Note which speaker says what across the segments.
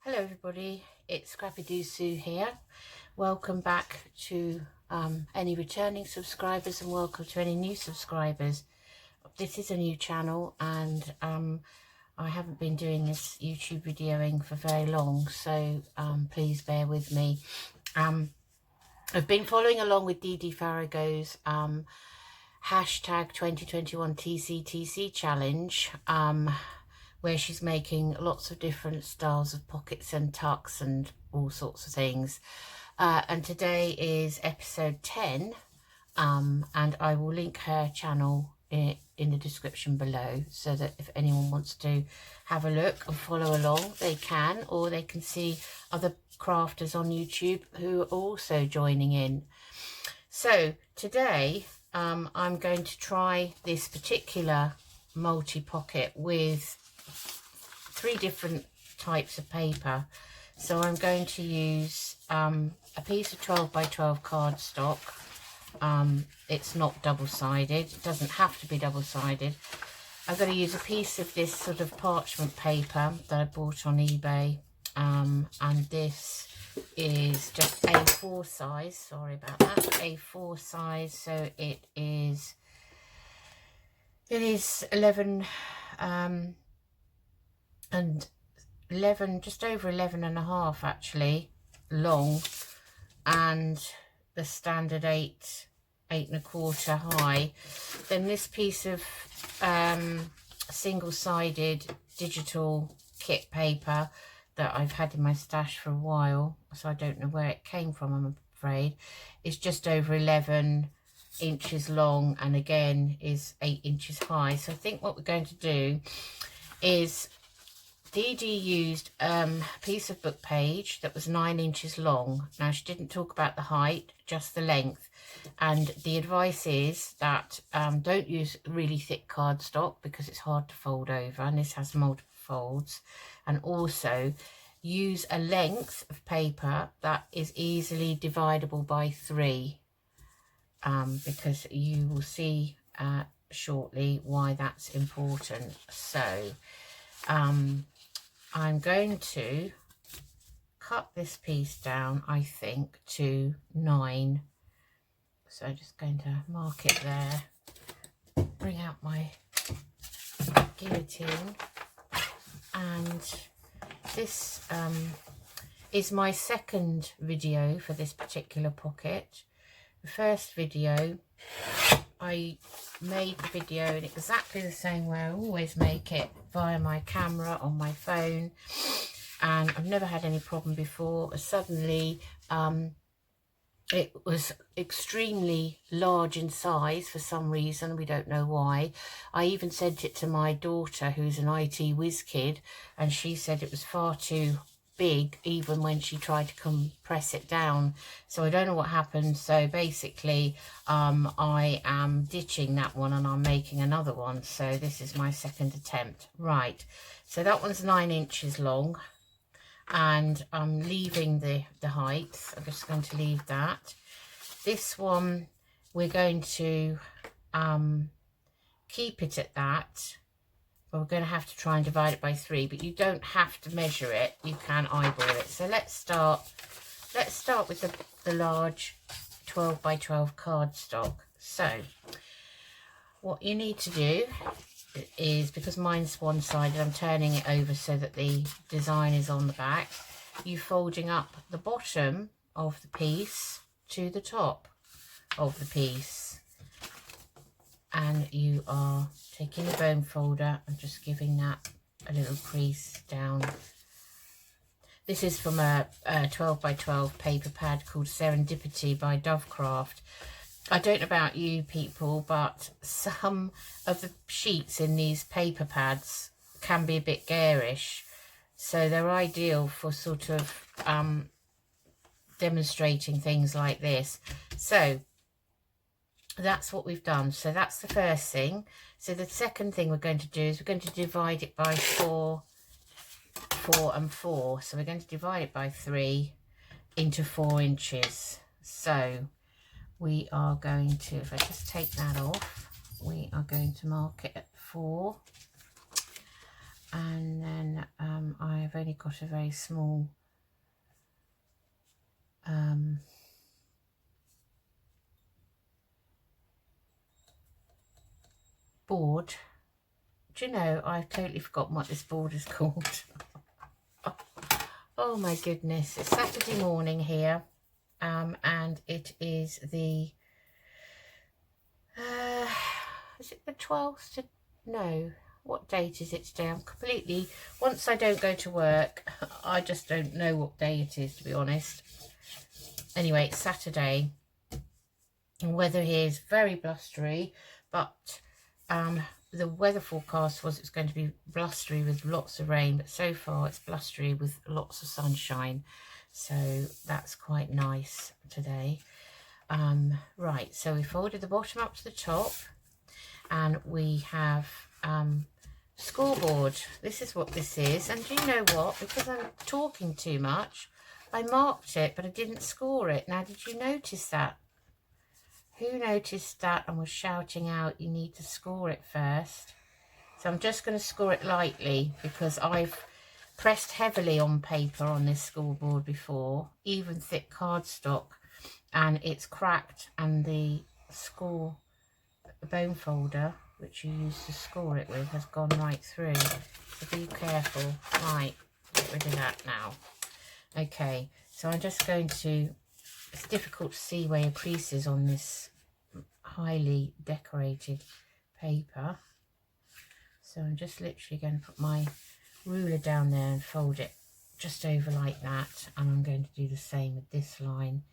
Speaker 1: Hello everybody, it's Scrappy Doo Sue here. Welcome back to any returning subscribers and welcome to any new subscribers. This is a new channel and I haven't been doing this YouTube videoing for very long, so please bear with me. I've been following along with Dee Dee Farago's hashtag 2021 TCTC challenge, where she's making lots of different styles of pockets and tucks and all sorts of things. And today is episode 10, and I will link her channel in the description below, so that if anyone wants to have a look and follow along, they can, or they can see other crafters on YouTube who are also joining in. So today I'm going to try this particular multi-pocket with 3 different types of paper. So I'm going to use a piece of 12 by 12 cardstock. It's not double-sided, it doesn't have to be double-sided. I'm going to use a piece of this sort of parchment paper that I bought on eBay, and this is just A4 size, sorry about that, A4 size, so it is 11 and 11, just over 11.5 actually long, and the standard 8.25 high. Then this piece of single-sided digital kit paper that I've had in my stash for a while, so I don't know where it came from, I'm afraid, is just over 11 inches long and again is 8 inches high. So I think what we're going to do is, Dee Dee used a piece of book page that was 9 inches long. Now, she didn't talk about the height, just the length. And the advice is that don't use really thick cardstock because it's hard to fold over, and this has multiple folds. And also use a length of paper that is easily dividable by 3, because you will see shortly why that's important. So I'm going to cut this piece down, I think, to 9. So I'm just going to mark it there, bring out my guillotine, and this is my second video for this particular pocket. The first video, I made the video in exactly the same way I always make it, via my camera on my phone, and I've never had any problem before. Suddenly it was extremely large in size for some reason, we don't know why. I even sent it to my daughter, who's an IT whiz kid, and she said it was far too big even when she tried to compress it down. So I don't know what happened. So basically I am ditching that one and I'm making another one. So this is my second attempt. Right, so that one's 9 inches long, and I'm leaving the height. I'm just going to leave that. This one, we're going to keep it at that. We're going to have to try and divide it by 3, but you don't have to measure it, you can eyeball it. So let's start with the large 12 by 12 cardstock. So what you need to do is, because mine's one-sided, I'm turning it over so that the design is on the back. You're folding up the bottom of the piece to the top of the piece, and you are taking the bone folder and just giving that a little crease down. This is from a 12 by 12 paper pad called Serendipity by Dovecraft. I don't know about you people, but some of the sheets in these paper pads can be a bit garish, so they're ideal for sort of demonstrating things like this. So that's what we've done. So that's the first thing. So the second thing we're going to do is we're going to divide it by 4, 4 and 4. So we're going to divide it by 3 into 4 inches. So we are going to, if I just take that off, we are going to mark it at 4, and then I've only got a very small board. Do you know, I've totally forgotten what this board is called. Oh my goodness, it's Saturday morning here, and it is the is it the 12th? No, what date is it today? I'm completely, once I don't go to work, I just don't know what day it is, to be honest. Anyway, it's Saturday, and weather here is very blustery, but the weather forecast was it's going to be blustery with lots of rain, but so far it's blustery with lots of sunshine, so that's quite nice today. Right, so we folded the bottom up to the top, and we have scoreboard. This is what this is, and do you know what, because I'm talking too much, I marked it but I didn't score it. Now, did you notice that? Who noticed that and was shouting out, you need to score it first? So I'm just going to score it lightly, because I've pressed heavily on paper on this scoreboard before, even thick cardstock, and it's cracked, and the bone folder, which you use to score it with, has gone right through. So be careful. Right, get rid of that now. Okay, so I'm just going to, it's difficult to see where your crease is on this highly decorated paper. So I'm just literally going to put my ruler down there and fold it just over like that. And I'm going to do the same with this line.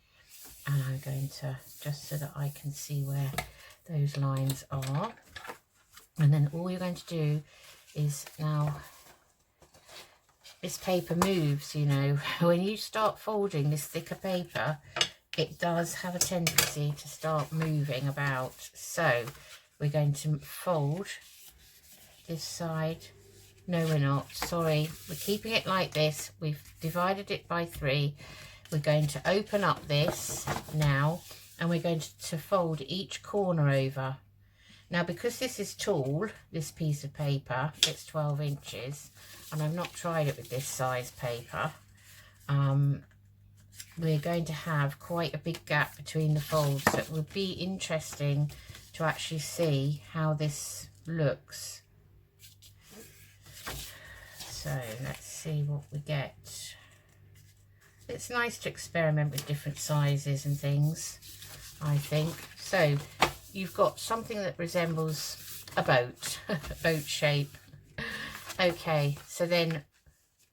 Speaker 1: And I'm going to, just so that I can see where those lines are. And then all you're going to do is, now this paper moves, you know, when you start folding this thicker paper, it does have a tendency to start moving about. So we're going to fold this side. No, we're not, sorry, we're keeping it like this. We've divided it by 3. We're going to open up this now, and we're going to fold each corner over. Now, because this is tall, this piece of paper, it's 12 inches, and I've not tried it with this size paper, we're going to have quite a big gap between the folds, so it would be interesting to actually see how this looks. So let's see what we get. It's nice to experiment with different sizes and things, I think. So you've got something that resembles a boat, a boat shape. Okay, so then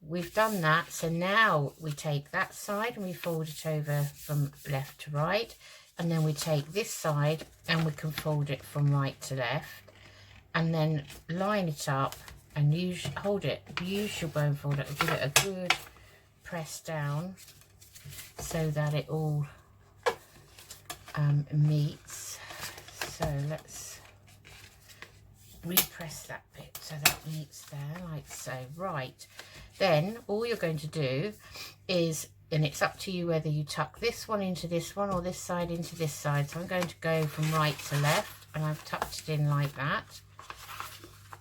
Speaker 1: we've done that. So now we take that side and we fold it over from left to right. And then we take this side and we can fold it from right to left. And then line it up and hold it. Use your bone folder and give it a good press down so that it all meets. So let's repress that bit so that meets there, like so. Right, then all you're going to do is, and it's up to you whether you tuck this one into this one or this side into this side. So I'm going to go from right to left, and I've tucked it in like that.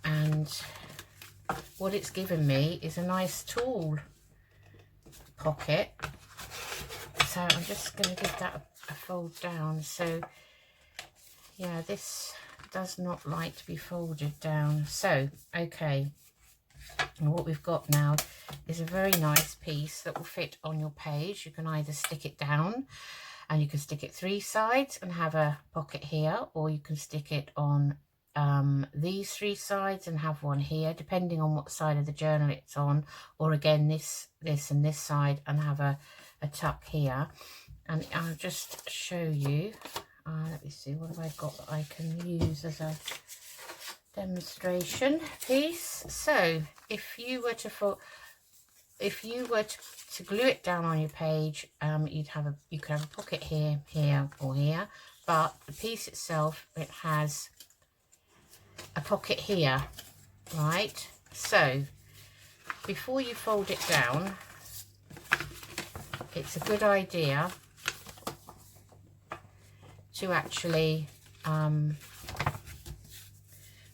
Speaker 1: And what it's given me is a nice tall pocket. So I'm just going to give that a fold down. So yeah, this does not like to be folded down. So okay, and what we've got now is a very nice piece that will fit on your page. You can either stick it down, and you can stick it 3 sides and have a pocket here, or you can stick it on these 3 sides and have one here, depending on what side of the journal it's on, or again this and this side and have a tuck here. And I'll just show you, let me see, what have I got that I can use as a demonstration piece. So if you were to glue it down on your page, you could have a pocket here, here, or here, but the piece itself, it has a pocket here, right? So before you fold it down, it's a good idea to actually I'm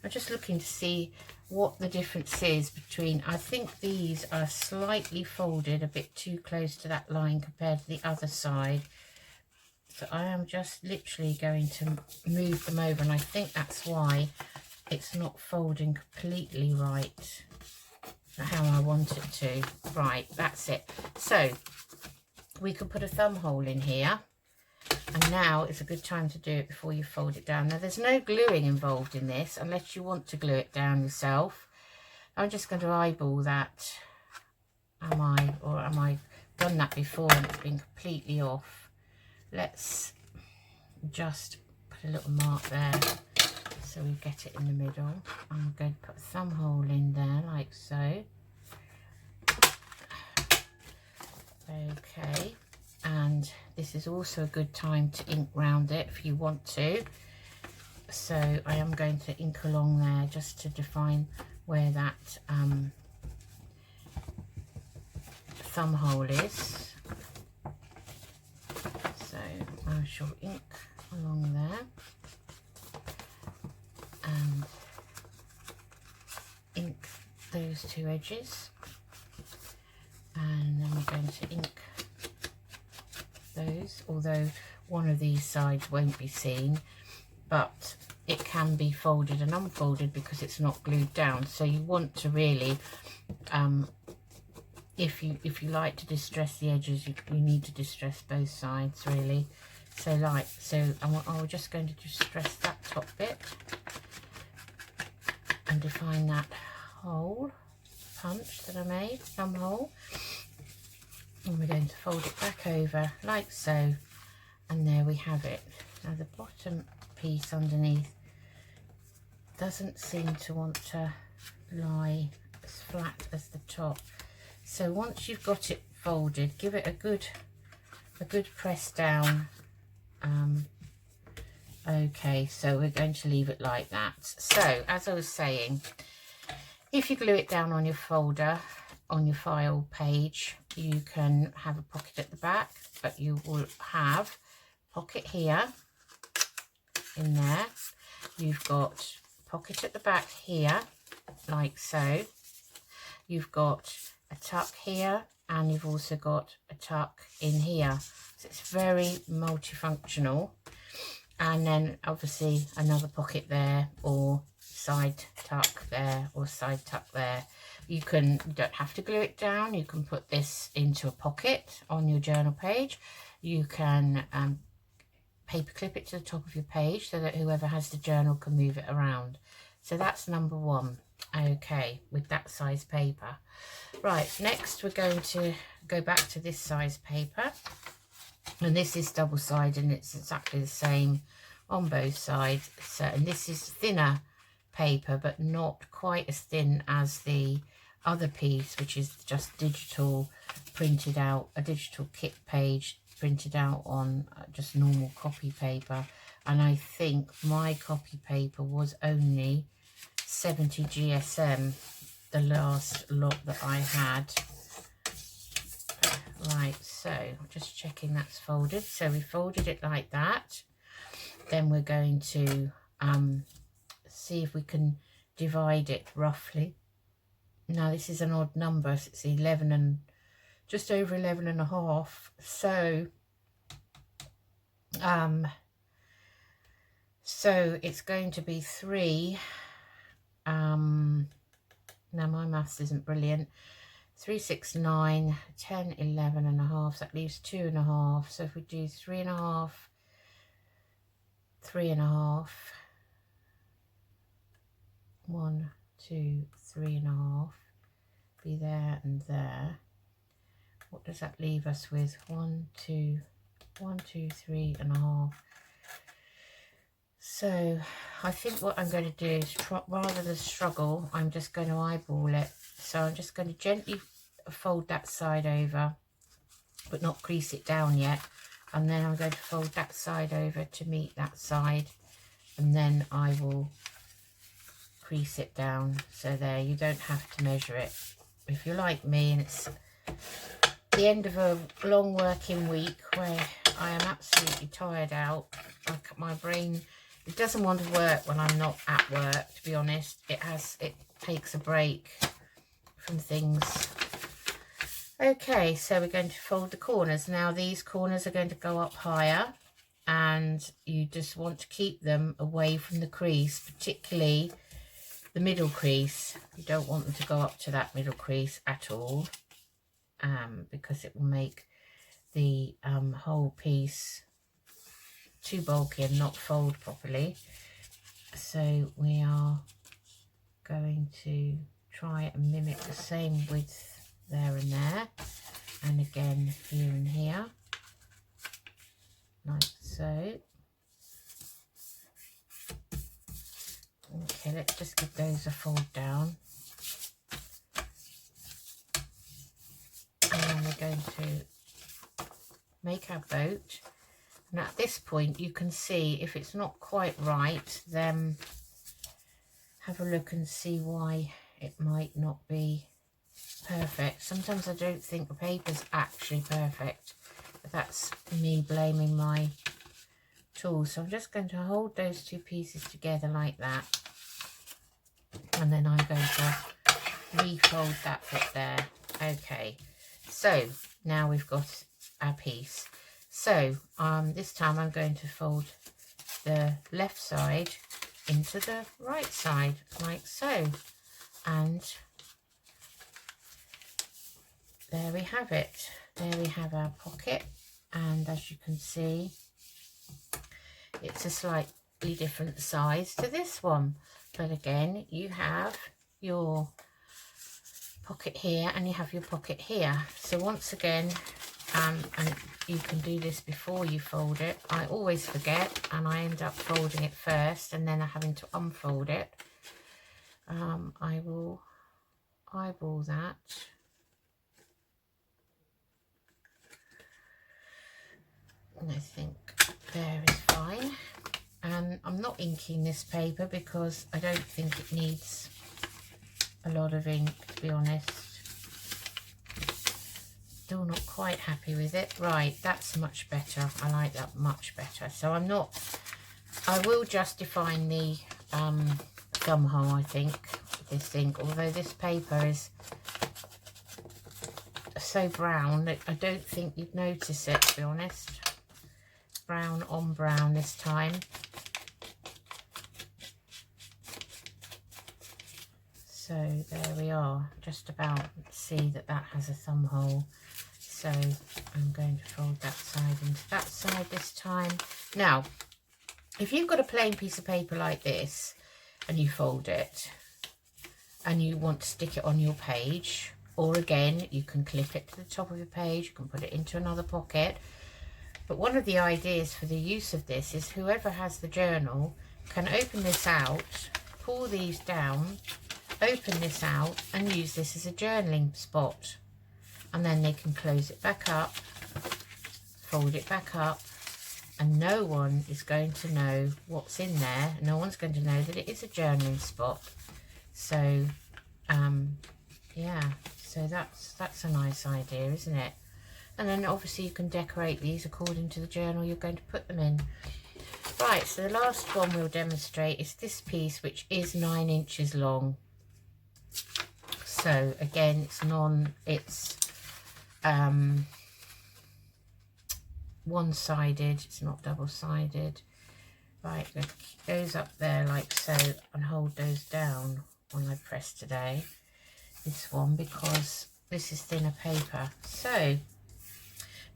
Speaker 1: just looking to see what the difference is between, I think these are slightly folded a bit too close to that line compared to the other side. So I am just literally going to move them over, and I think that's why it's not folding completely right, how I want it to. Right, that's it. So we can put a thumb hole in here, and now is a good time to do it before you fold it down. Now there's no gluing involved in this unless you want to glue it down yourself. I'm just going to eyeball that. Am I done that before and it's been completely off? Let's just put a little mark there so we get it in the middle. I'm going to put a thumb hole in there like so. Okay, and this is also a good time to ink round it if you want to. So I am going to ink along there just to define where that thumb hole is. So I shall ink along there and ink those two edges, and then we're going to ink those, although one of these sides won't be seen, but it can be folded and unfolded because it's not glued down. So you want to really if you like to distress the edges, you need to distress both sides really. So I'm just going to distress that top bit and define that hole punch that I made, thumb hole, and we're going to fold it back over like so, and there we have it. Now the bottom piece underneath doesn't seem to want to lie as flat as the top. So once you've got it folded, give it a good press down. Okay, so we're going to leave it like that. So as I was saying, if you glue it down on your folder, on your file page, you can have a pocket at the back, but you will have a pocket here in there. You've got a pocket at the back here like so. You've got a tuck here, and you've also got a tuck in here. So it's very multifunctional. And then obviously another pocket there, or side tuck there, or side tuck there. You don't have to glue it down. You can put this into a pocket on your journal page. You can paper clip it to the top of your page so that whoever has the journal can move it around. So that's number one. Okay, with that size paper. Right, next we're going to go back to this size paper, and this is double-sided and it's exactly the same on both sides. So, and this is thinner paper, but not quite as thin as the other piece, which is just digital printed out, a digital kit page printed out on just normal copy paper. And I think my copy paper was only 70 GSM, the last lot that I had. Right, so just checking that's folded. So we folded it like that. Then we're going to see if we can divide it roughly. Now this is an odd number, so it's 11 and just over 11 and a half. So so it's going to be 3. Now my maths isn't brilliant. 3, 6, 9, 10, 11 and a half. So that leaves 2 and a half. So if we do 3 and a half, 3 and a half, 1, 2, 3 and a half, be there and there. What does that leave us with? 1, 2, 3 and a half. So I think what I'm going to do is, rather than struggle, I'm just going to eyeball it. So I'm just going to gently fold that side over, but not crease it down yet. And then I'm going to fold that side over to meet that side. And then I will crease it down. So there, you don't have to measure it. If you're like me and it's the end of a long working week where I am absolutely tired out, my brain It doesn't want to work when I'm not at work, to be honest. It takes a break from things. Okay, so we're going to fold the corners. Now these corners are going to go up higher, and you just want to keep them away from the crease, particularly the middle crease. You don't want them to go up to that middle crease at all, because it will make the whole piece too bulky and not fold properly. So we are going to try and mimic the same width there and there, and again here and here, like so. Okay, let's just give those a fold down, and then we're going to make our boat. And at this point you can see if it's not quite right, then have a look and see why it might not be perfect. Sometimes I don't think the paper's actually perfect, but that's me blaming my tool. So I'm just going to hold those two pieces together like that, and then I'm going to refold that bit there. Okay, so now we've got our piece. So this time I'm going to fold the left side into the right side, like so, and there we have it. There we have our pocket, and as you can see, it's a slightly different size to this one, but again you have your pocket here and you have your pocket here. So once again, and you can do this before you fold it. I always forget and I end up folding it first and then having to unfold it. I will eyeball that. And I think there is fine. And I'm not inking this paper because I don't think it needs a lot of ink, to be honest. Still not quite happy with it. Right, that's much better. I like that much better. So I will just define the thumb hole, I think, with this ink. Although this paper is so brown that I don't think you'd notice it, to be honest. Brown on brown this time. So there we are. Just about see that has a thumb hole. So I'm going to fold that side into that side this time. Now, if you've got a plain piece of paper like this and you fold it and you want to stick it on your page, or again, you can clip it to the top of your page, you can put it into another pocket. But one of the ideas for the use of this is whoever has the journal can open this out, pull these down, open this out and use this as a journaling spot. And then they can close it back up, fold it back up, and no one is going to know what's in there. No one's going to know that it is a journaling spot. So, yeah, so that's a nice idea, isn't it? And then obviously you can decorate these according to the journal you're going to put them in. Right, so the last one we'll demonstrate is this piece, which is 9 inches long. So again, it's one-sided, it's not double-sided. Right, it goes up there like so, and hold those down when I press today. This one, because this is thinner paper. So,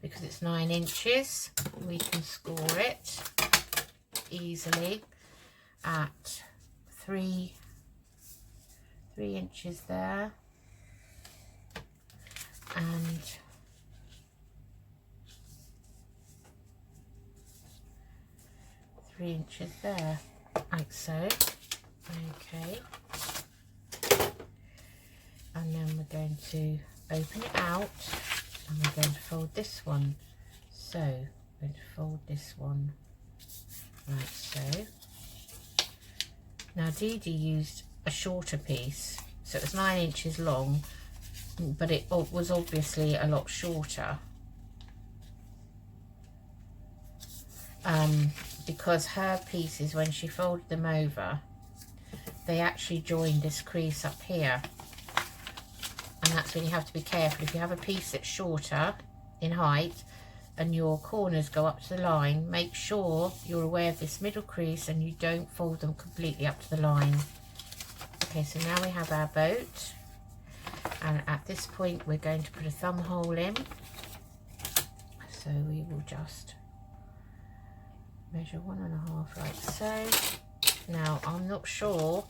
Speaker 1: because it's 9 inches, we can score it easily at 3 inches there, and 3 inches there, like so. Okay, and then we're going to open it out and we're going to fold this one. So we're going to fold this one like so. Now Dee Dee used a shorter piece, so it was 9 inches long, but it was obviously a lot shorter. because her pieces, when she folded them over, they actually joined this crease up here. And that's when you have to be careful. If you have a piece that's shorter in height and your corners go up to the line, make sure you're aware of this middle crease and you don't fold them completely up to the line. Okay, so now we have our boat, and at this point we're going to put a thumb hole in. So we will just measure 1.5 like so. Now I'm not sure,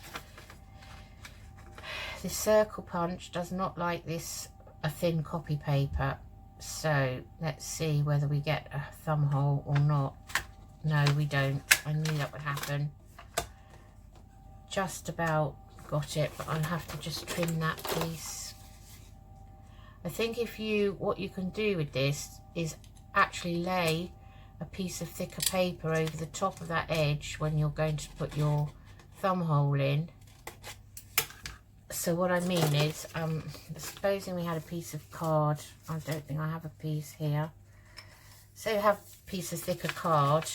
Speaker 1: this circle punch does not like this a thin copy paper, so let's see whether we get a thumb hole or not. No, we don't. I knew that would happen. Just about got it, but I'll have to just trim that piece. I think what you can do with this is actually lay a piece of thicker paper over the top of that edge when you're going to put your thumb hole in. So what I mean is, supposing we had a piece of card, I don't think I have a piece here. So you have a piece of thicker card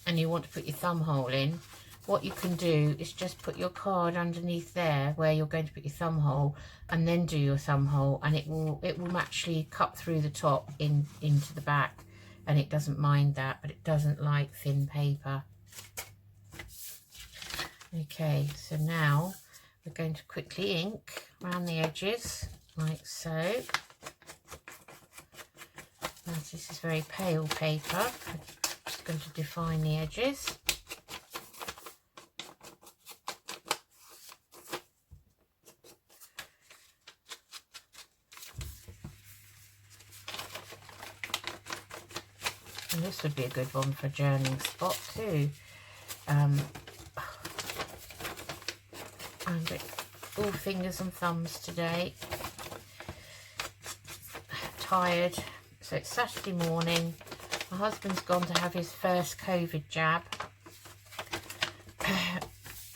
Speaker 1: and you want to put your thumb hole in, what you can do is just put your card underneath there where you're going to put your thumb hole, and then do your thumb hole, and it will actually cut through the top into the back, and it doesn't mind that, but it doesn't like thin paper. Okay, so now we're going to quickly ink around the edges like so. As this is very pale paper, I'm just going to define the edges. And this would be a good one for a journaling spot too. I'm all fingers and thumbs today. Tired. So it's Saturday morning. My husband's gone to have his first COVID jab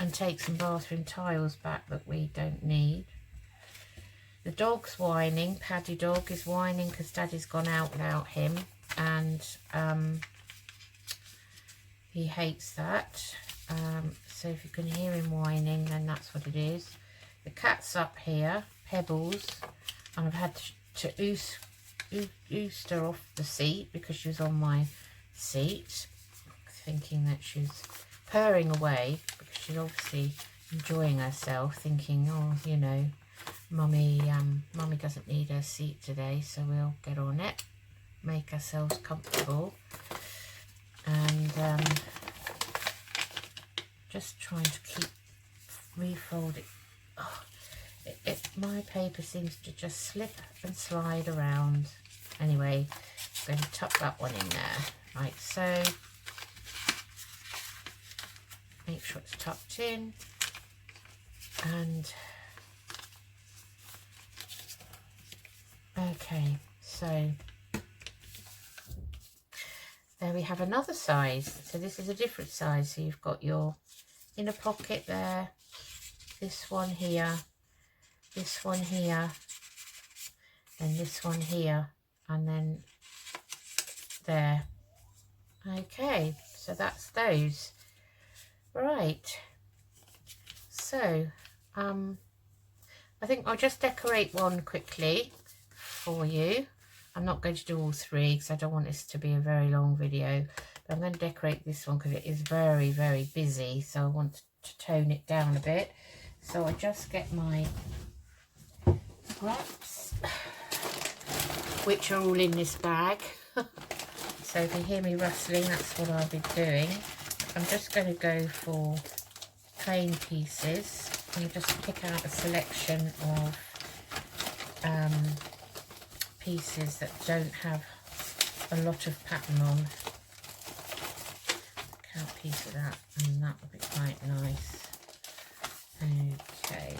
Speaker 1: and take some bathroom tiles back that we don't need. The dog's whining. Paddy dog is whining because Daddy's gone out without him, and he hates that. So if you can hear him whining, then that's what it is. The cat's up here, Pebbles, and I've had to oost her off the seat because she was on my seat, thinking that she's purring away because she's obviously enjoying herself, thinking, oh, you know, mummy doesn't need her seat today, so we'll get on it, make ourselves comfortable. And just trying to keep refold it. Oh, my paper seems to just slip and slide around. Anyway, I'm going to tuck that one in there like so. Make sure it's tucked in, and okay, so there we have another size. So this is a different size. So you've got your inner pocket there, this one here, this one here, and this one here, and then there. Okay, so that's those. Right, so I think I'll just decorate one quickly for you. I'm not going to do all three because I don't want this to be a very long video, but I'm going to decorate this one because it is very, very busy, so I want to tone it down a bit. So I just get my scraps, which are all in this bag. So if you hear me rustling, that's what I'll be doing. I'm just going to go for plain pieces and just pick out a selection of pieces that don't have a lot of pattern on. Count a piece of that, and that would be quite nice. Okay.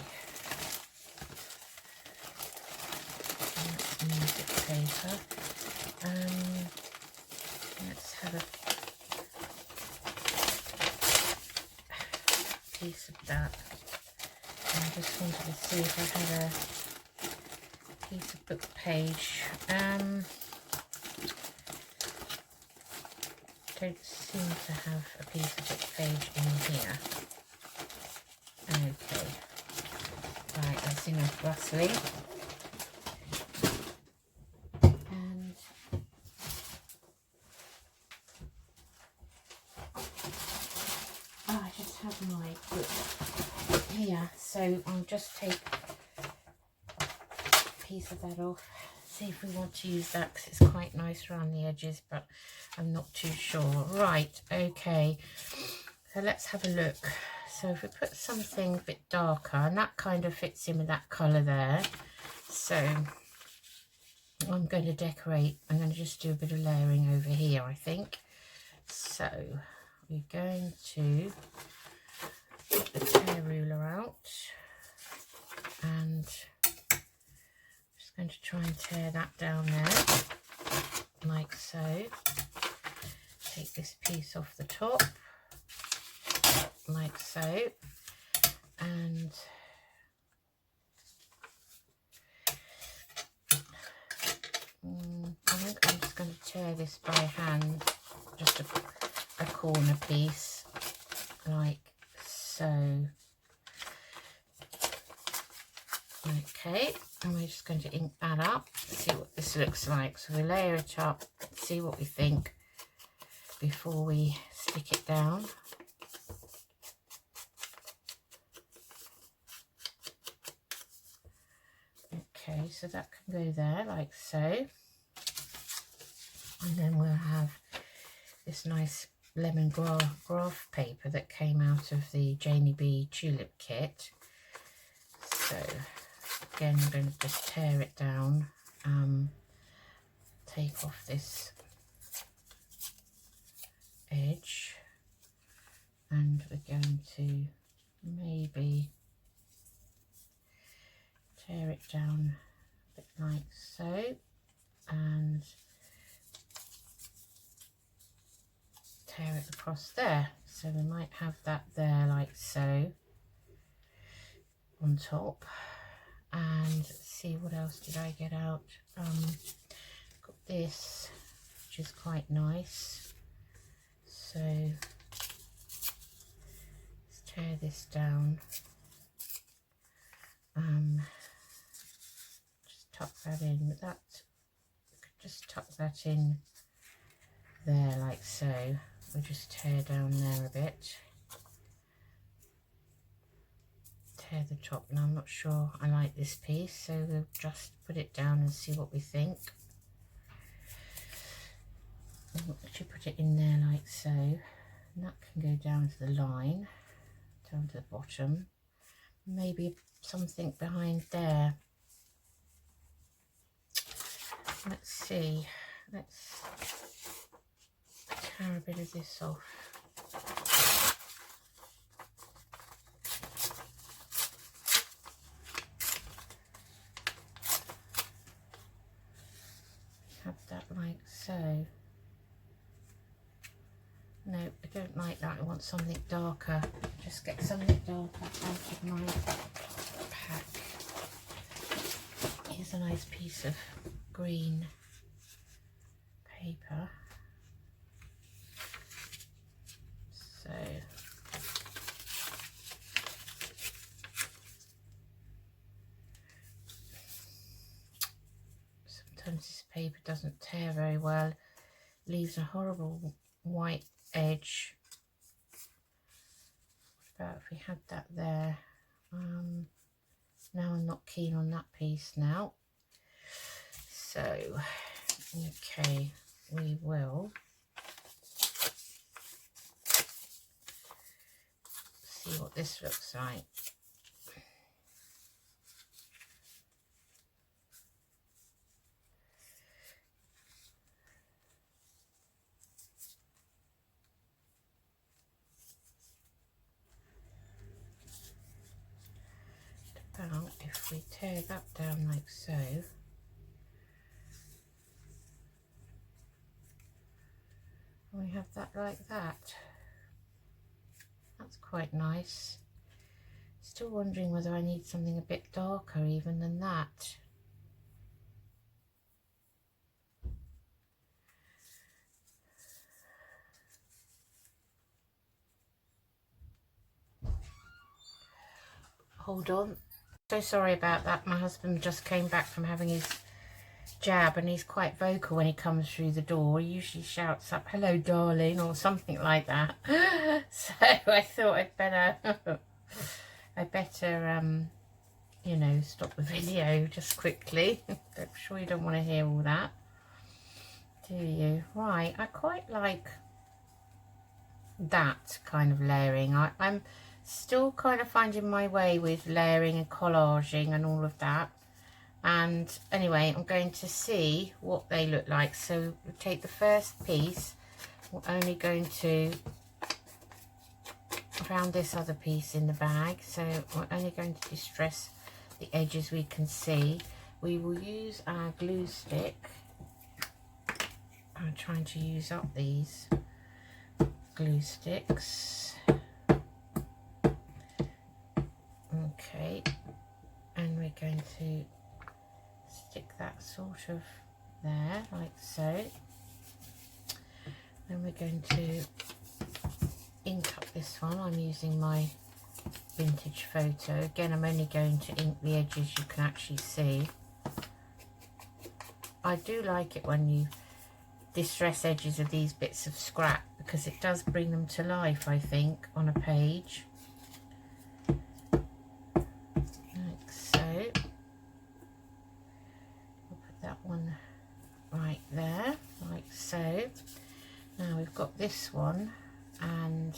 Speaker 1: That's music paper. Let's have a piece of that. And I just wanted to see if I had a piece of book page. don't seem to have a piece of its page in here. Okay, right, that's enough rustling. And I just have my book here, so I'll just take a piece of that off, see if we want to use that, because it's quite nice around the edges, but I'm not too sure. Right, okay, so let's have a look. So if we put something a bit darker, and that kind of fits in with that colour there, so I'm going to decorate, I'm going to just do a bit of layering over here, I think. So we're going to get the tear ruler out, and I'm just going to try and tear that down there, like so. Take this piece off the top, like so, and I think I'm just going to tear this by hand, just a corner piece, like so. Okay, and we're just going to ink that up, see what this looks like. So we layer it up, see what we think before we stick it down. Okay, so that can go there like so, and then we'll have this nice lemon graph paper that came out of the Janie B tulip kit. So again, I'm going to just tear it down, take off this edge, and we're going to maybe tear it down a bit like so, and tear it across there. So we might have that there like so on top. And let's see, what else did I get out? Got this, which is quite nice. So let's tear this down. Just tuck that in. That, just tuck that in there like so. We'll just tear down there a bit. Tear the top. Now I'm not sure I like this piece, so we'll just put it down and see what we think. I'll actually put it in there like so, and that can go down to the line, down to the bottom. Maybe something behind there. Let's see, let's tear a bit of this off. Have that like so. No, I don't like that. I want something darker. Just get something darker out of my pack. Here's a nice piece of green paper. So sometimes this paper doesn't tear very well, leaves a horrible white edge. What about if we had that there? Now I'm not keen on that piece now. So, okay, we will see what this looks like. About if we tear that down like so, we have that like that. That's quite nice. Still wondering whether I need something a bit darker even than that. hold on. So sorry about that. My husband just came back from having his jab, and he's quite vocal when he comes through the door. He usually shouts up, "Hello, darling," or something like that. So I thought I better, you know, stop the video just quickly. I'm sure you don't want to hear all that, do you? Right, I quite like that kind of layering. I'm still kind of finding my way with layering and collaging and all of that. And anyway, I'm going to see what they look like. So we'll take the first piece. We're only going to round this other piece in the bag. So we're only going to distress the edges we can see. We will use our glue stick. I'm trying to use up these glue sticks. Okay, and we're going to stick that sort of there, like so. Then we're going to ink up this one. I'm using my vintage photo. Again, I'm only going to ink the edges you can actually see. I do like it when you distress edges of these bits of scrap, because it does bring them to life, I think, on a page. Like so. I'll put that one right there, like so. Now we've got this one, and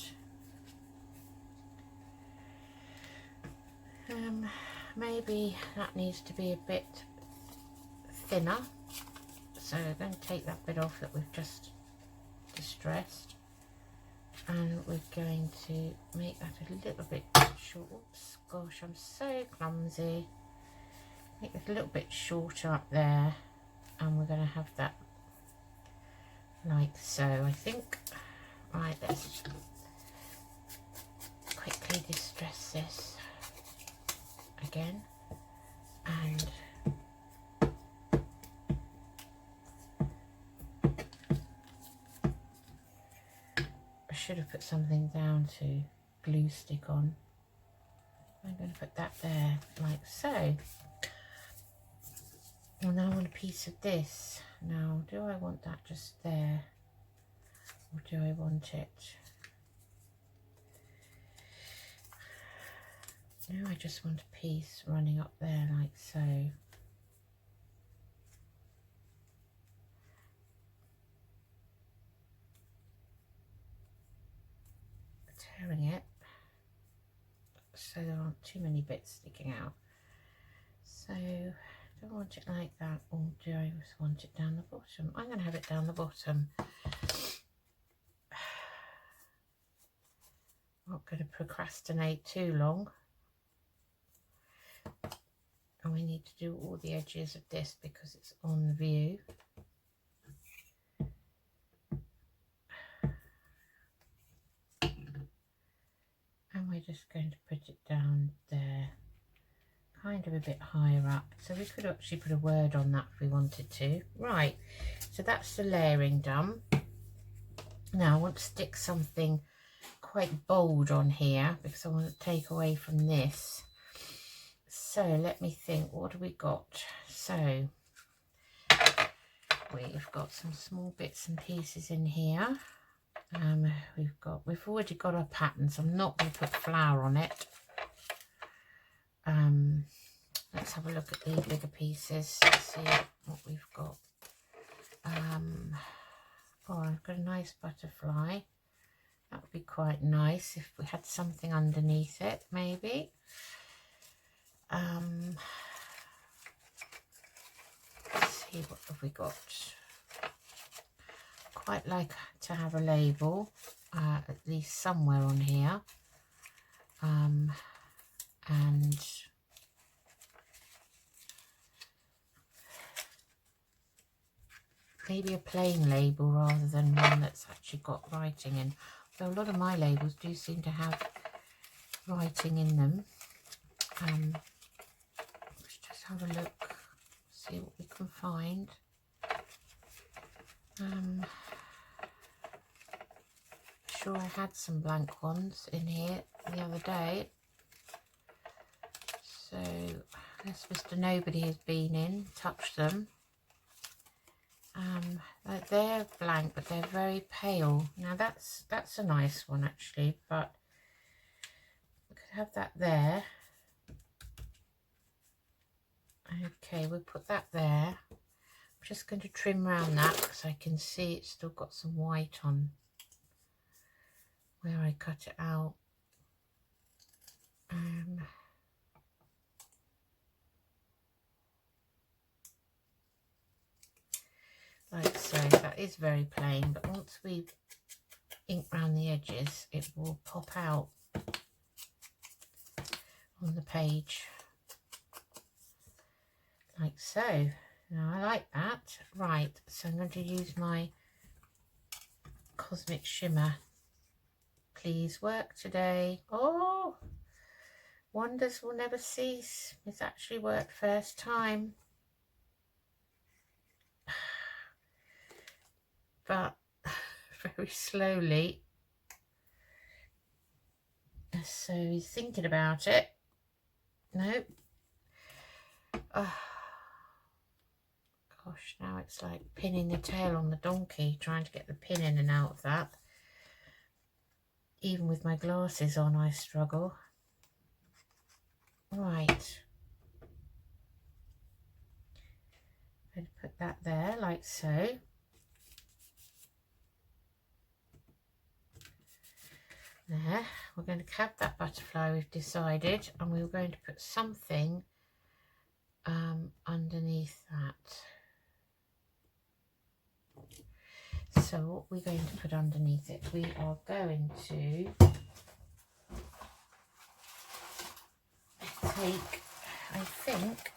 Speaker 1: maybe that needs to be a bit thinner. So I'm going to take that bit off that we've just distressed, and we're going to make that a little bit short. Oops, gosh, I'm so clumsy. Make it a little bit shorter up there, and we're going to have that like so, I think. Right, let's quickly distress this again, and I should have put something down to glue stick on. I'm going to put that there, like so. And now I want a piece of this. Now, do I want that just there, or do I want it? No, I just want a piece running up there, like so. Tearing it so there aren't too many bits sticking out. So do I want it like that, or do I just want it down the bottom? I'm going to have it down the bottom. Not going to procrastinate too long. And we need to do all the edges of this because it's on the view. And we're just going to put it down there, kind of a bit higher up. So we could actually put a word on that if we wanted to. Right, so that's the layering done. Now I want to stick something quite bold on here because I want to take away from this. So let me think, what do we got? So we've got some small bits and pieces in here. We've already got our pattern, so I'm not going to put flower on it. Let's have a look at the bigger pieces, see what we've got. Oh, I've got a nice butterfly. That would be quite nice if we had something underneath it, maybe. Let's see, what have we got? Quite like to have a label, at least somewhere on here. And maybe a plain label rather than one that's actually got writing in. So a lot of my labels do seem to have writing in them. Let's just have a look, see what we can find. Sure, I had some blank ones in here the other day. unless Mr. Nobody has been in, touched them. Like they're blank, but they're very pale. Now that's a nice one actually, but we could have that there. Okay, we'll put that there. I'm just going to trim around that because I can see it's still got some white on where I cut it out. Like so, that is very plain, but once we ink around the edges, it will pop out on the page. Like so. Now I like that. Right, so I'm going to use my Cosmic Shimmer. Please work today. Oh, wonders will never cease. It's actually worked first time. But very slowly. So he's thinking about it. Nope. Oh, gosh, now it's like pinning the tail on the donkey, trying to get the pin in and out of that. Even with my glasses on, I struggle. Right. I'm going to put that there, like so. There, we're going to have that butterfly we've decided, and we're going to put something underneath that. So what we're going to put underneath it, we are going to take, I think,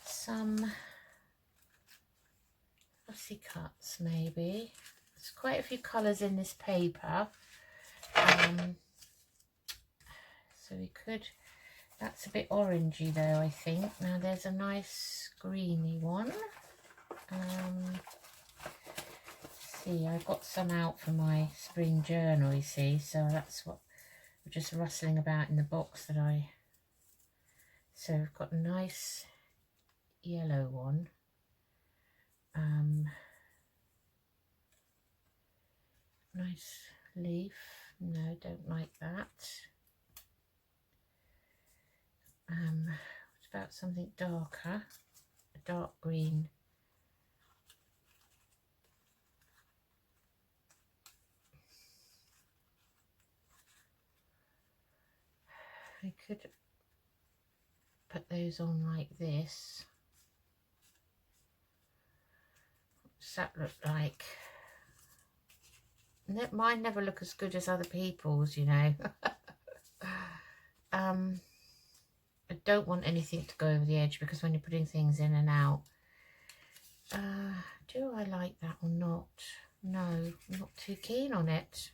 Speaker 1: some fussy cuts maybe. There's quite a few colours in this paper. So we could, that's a bit orangey though, I think. Now there's a nice greeny one. See, I got some out for my spring journal, you see, so that's what we're just rustling about in the box that so we've got a nice yellow one. Nice leaf. No, don't like that. What about something darker? A dark green. I could put those on like this. What does that look like? Mine never look as good as other people's, you know. I don't want anything to go over the edge because when you're putting things in and out, do I like that or not? No, I'm not too keen on it.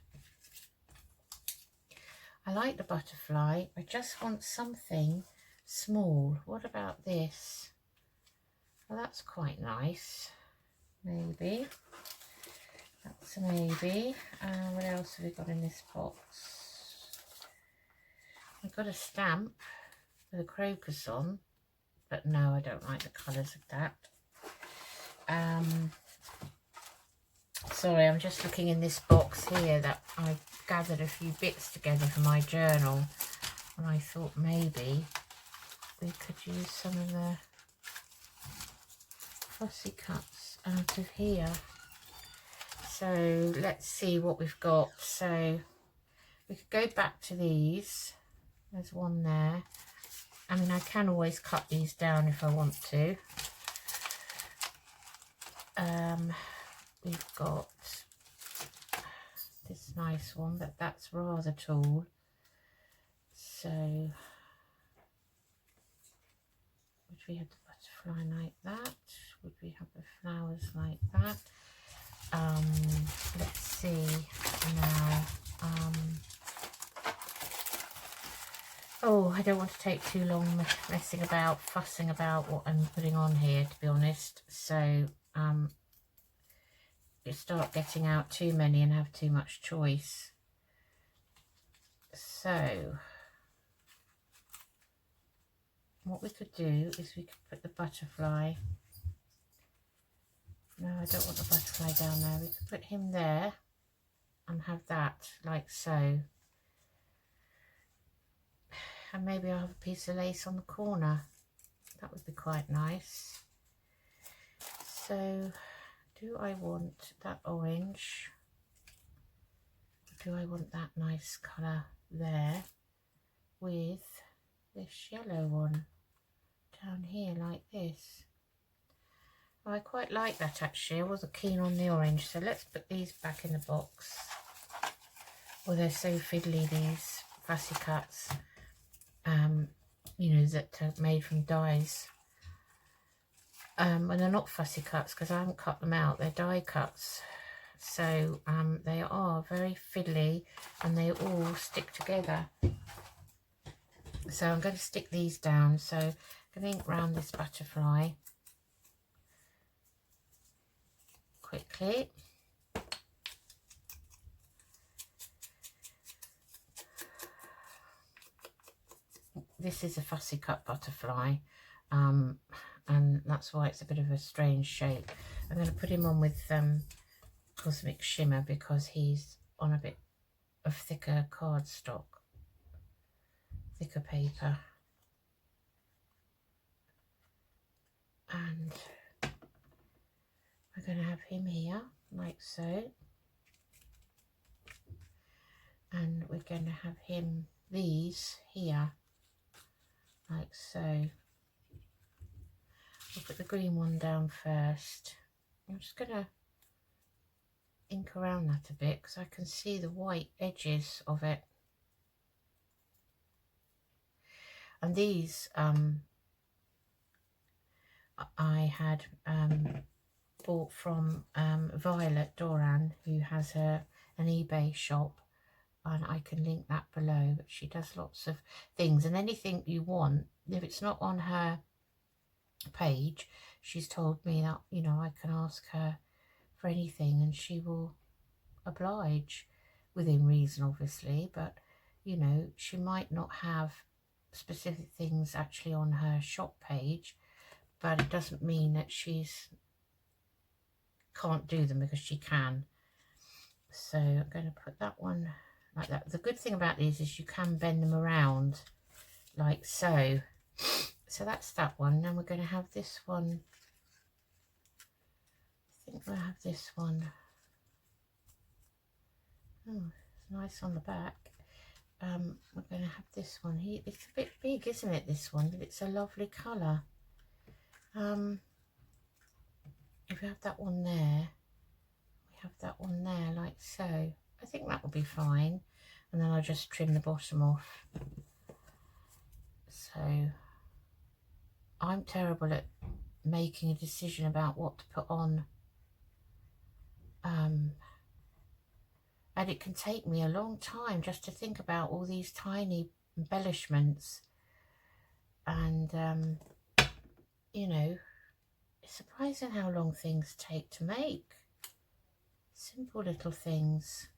Speaker 1: I like the butterfly. I just want something small. What about this? Well, that's quite nice. Maybe. That's a maybe. What else have we got in this box? I've got a stamp with a crocus on, but no, I don't like the colours of that. Sorry, I'm just looking in this box here that I gathered a few bits together for my journal, and I thought maybe we could use some of the fussy cuts out of here. So let's see what we've got. So we could go back to these. There's one there. I mean, I can always cut these down if I want to. We've got this nice one, but that's rather tall. So would we have the butterfly like that? Would we have the flowers like that? Let's see now. Oh, I don't want to take too long messing about, fussing about what I'm putting on here, to be honest. So you start getting out too many and have too much choice. So what we could do is we could put the butterfly. No, I don't want the butterfly down there. We could put him there and have that like so. And maybe I'll have a piece of lace on the corner. That would be quite nice. So, do I want that orange? Or do I want that nice colour there with this yellow one down here like this? Oh, I quite like that actually. I wasn't keen on the orange, so let's put these back in the box. Oh, they're so fiddly, these fussy cuts. You know, that are made from dies. And they're not fussy cuts because I haven't cut them out. They're die cuts. So they are very fiddly and they all stick together. So I'm going to stick these down. So I'm going to ink round this butterfly quickly. This is a fussy cut butterfly, and that's why it's a bit of a strange shape. I'm going to put him on with Cosmic Shimmer because he's on a bit of thicker cardstock, thicker paper. And we're going to have him here, like so. And we're going to have him, these here, like so. I'll put the green one down first. I'm just going to ink around that a bit because I can see the white edges of it. And these I had bought from Violet Doran, who has an eBay shop, and I can link that below. But she does lots of things, and anything you want, if it's not on her page, she's told me that, you know, I can ask her for anything and she will oblige, within reason obviously. But you know, she might not have specific things actually on her shop page, but it doesn't mean that she's can't do them, because she can. So I'm going to put that one like that. The good thing about these is you can bend them around like so. So that's that one. Then we're going to have this one. I think we'll have this one. Oh, it's nice on the back. We're going to have this one here. It's a bit big, isn't it, this one? But it's a lovely colour. If we have that one there, we have that one there like so. I think that will be fine. And then I'll just trim the bottom off. So I'm terrible at making a decision about what to put on. And it can take me a long time just to think about all these tiny embellishments. And, you know, it's surprising how long things take to make. Simple little things.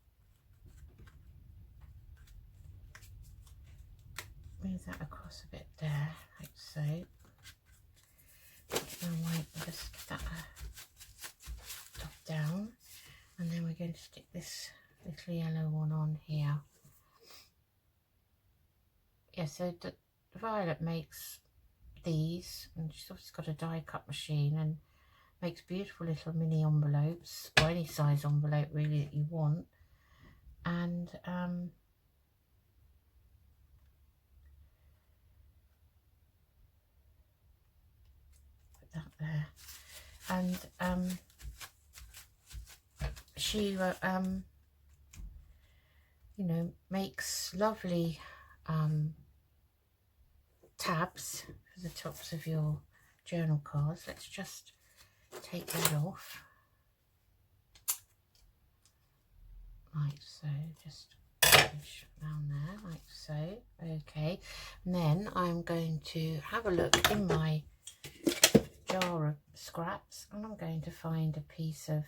Speaker 1: Move that across a bit there, like so. Just get that top down. And then we're going to stick this little yellow one on here. Yeah, so the Violet makes these, and she's obviously got a die cut machine and makes beautiful little mini envelopes, or any size envelope really that you want. And put that there. And she you know, makes lovely tabs for the tops of your journal cards. Let's just take that off like so, just push down there like so. Okay, and then I'm going to have a look in my jar of scraps, and I'm going to find a piece of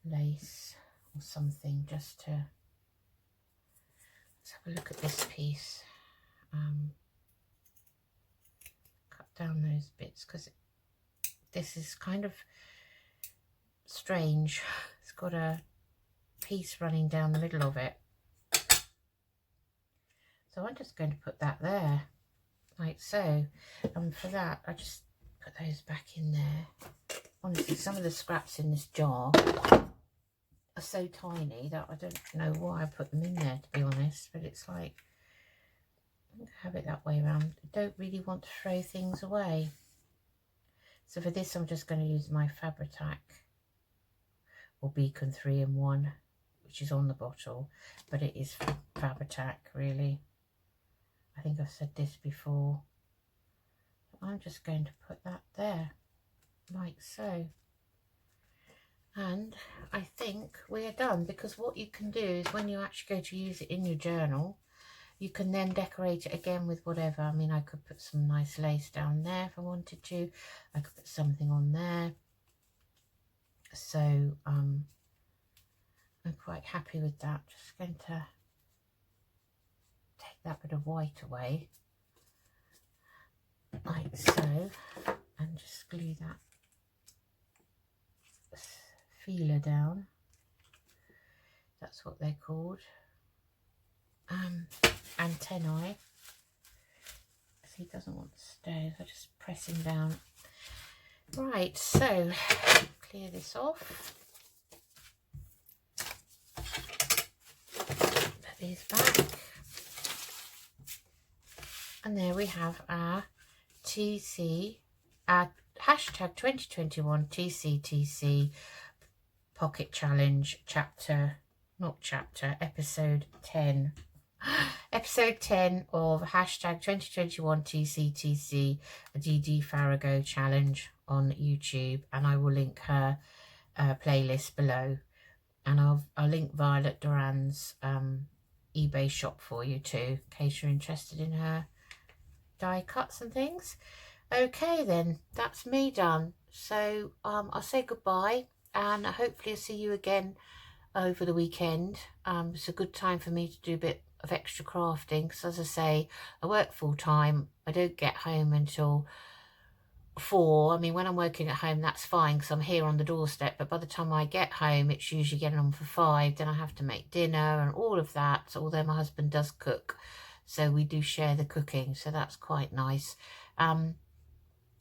Speaker 1: lace or something just to, let's have a look at this piece. down those bits because this is kind of strange. It's got a piece running down the middle of it. So I'm just going to put that there, like so. And for that, I just put those back in there. Honestly, some of the scraps in this jar are so tiny that I don't know why I put them in there, to be honest. But it's like, I have it that way around. I don't really want to throw things away. So for this, I'm just going to use my Fabri-Tac or Beacon 3-in-1, which is on the bottle, but it is Fabri-Tac, really. I think I've said this before. I'm just going to put that there, like so. And I think we are done, because what you can do is when you actually go to use it in your journal, you can then decorate it again with whatever. I mean, I could put some nice lace down there if I wanted to. I could put something on there. So I'm quite happy with that. Just going to take that bit of white away, like so, and just glue that feeler down. That's what they're called. Antennae. So he doesn't want to stay, so I just press him down. Right, so clear this off. Put these back. And there we have our TC, our hashtag 2021 TCTC Pocket Challenge episode 10. Episode 10 of hashtag 2021 TCTC, a Dee Dee Farago challenge on YouTube, and I will link her playlist below, and I'll link Violet Duran's eBay shop for you too, in case you're interested in her die cuts and things. Okay then, that's me done. So I'll say goodbye, and hopefully I'll see you again over the weekend. It's a good time for me to do a bit of extra crafting, because as I say, I work full time. I don't get home until 4. I mean, when I'm working at home, that's fine because I'm here on the doorstep, but by the time I get home, it's usually getting on for 5. Then I have to make dinner and all of that, although my husband does cook, so we do share the cooking, so that's quite nice. And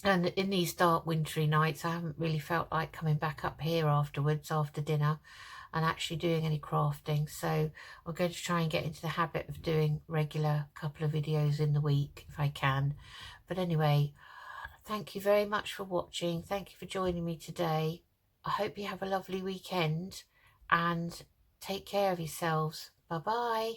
Speaker 1: in these dark wintry nights, I haven't really felt like coming back up here afterwards, after dinner, and actually doing any crafting. So I'm going to try and get into the habit of doing regular couple of videos in the week if I can. But anyway, thank you very much for watching. Thank you for joining me today. I hope you have a lovely weekend, and take care of yourselves. Bye bye.